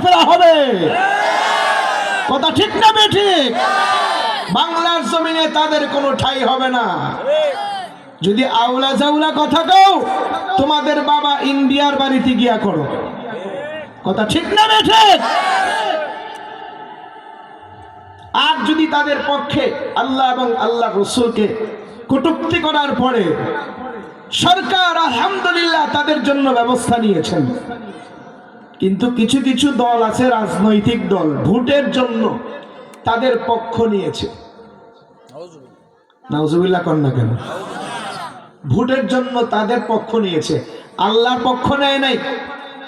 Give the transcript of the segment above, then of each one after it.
চলাফেরা হবে। কথা ঠিক না বেঠিক? বাংলার জমিনে তাদের কোনো ঠাঁই হবে না। যদি আউলা জাউলা কথা কও, তোমাদের বাবা ইন্ডিয়ার বাড়িতে গিয়া করো। কথা ঠিক না বেঠিক? আর যদি তাদের পক্ষে আল্লাহ এবং আল্লাহ রসুলকে কটূক্তি করার পরে সরকার আলহামদুলিল্লাহ তাদের জন্য ব্যবস্থা নিয়েছেন, কিন্তু কিছু কিছু দল আছে, রাজনৈতিক দল, ভোটের জন্য তাদের পক্ষ নিয়েছে। নাউজুবিল্লাহ কর না কেন? ভোটের জন্য তাদের পক্ষ নিয়েছে, আল্লাহর পক্ষ নেয় নাই,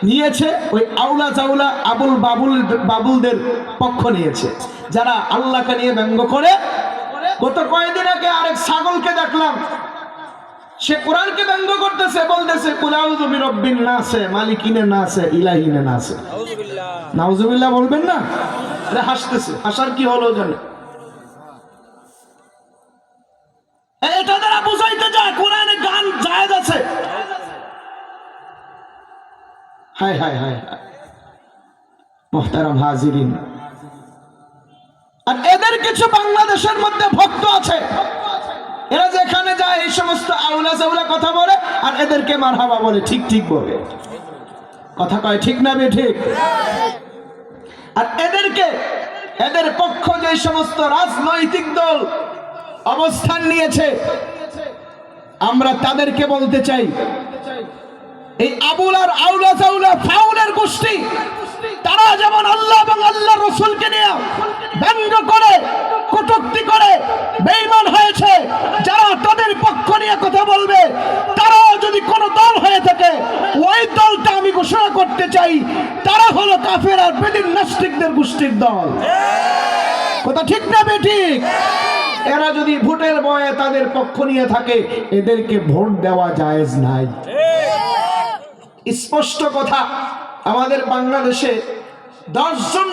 নিয়েছে ওই আউলা চাউলা আবুল বাবুলদের পক্ষ নিয়েছে, যারা আল্লাহকে নিয়ে ব্যঙ্গ করে। গত কয়েকদিন আগে আরেক ছাগলকে দেখলাম, সে কোরআনকে ব্যঙ্গ করতেছে, বলতেছে কুল আউযু বিরাব্বিন নাস, মালিকিনে নাস, ইলাহিনে নাস। নাউজুবিল্লাহ বলবেন না? আরে হাসতেছে, হাসার কি হলো জানো? এটা দ্বারা বুঝাইতে যায় কোরআনে গান জায়েজ আছে। হায় হায় হায় হায় মুহতারাম হাজিরিন, আর এদের কিছু বাংলাদেশের মধ্যে ভক্ত আছে, এরা যেখানে যায় এই সমস্ত আউলা জাউলা কথা বলে আর এদেরকে মারহাবা বলে, ঠিক ঠিক বলে। কথা কয় ঠিক না বেঠিক? আর এদেরকে, এদের পক্ষ যে সমস্ত রাজনৈতিক দল অবস্থান নিয়েছে, আমরা তাদেরকে বলতে চাই, এই আবুল আর আউলা জাউলা ফাউলের গোষ্ঠী, তারা যেমন আল্লাহ এবং আল্লাহ রসুলকে নিয়ে ব্যঙ্গ করে, কটূক্তি করে বেঈমান হয়েছে, যারা তাদের পক্ষ নিয়ে কথা বলবে, তারাও যদি কোনো দল হয়ে থাকে, ওই দলটা আমি ঘোষণা করতে চাই, তারা হলো কাফের আর বেদিন নাস্তিকদের গোষ্ঠীর দল। কথা ঠিক না বেঠিক? এরা যদি ভোটের বয়ে তাদের পক্ষ নিয়ে থাকে, এদেরকে ভোট দেওয়া জায়েজ নাই। স্পষ্ট কথা। আমাদের বাংলাদেশে 10 জন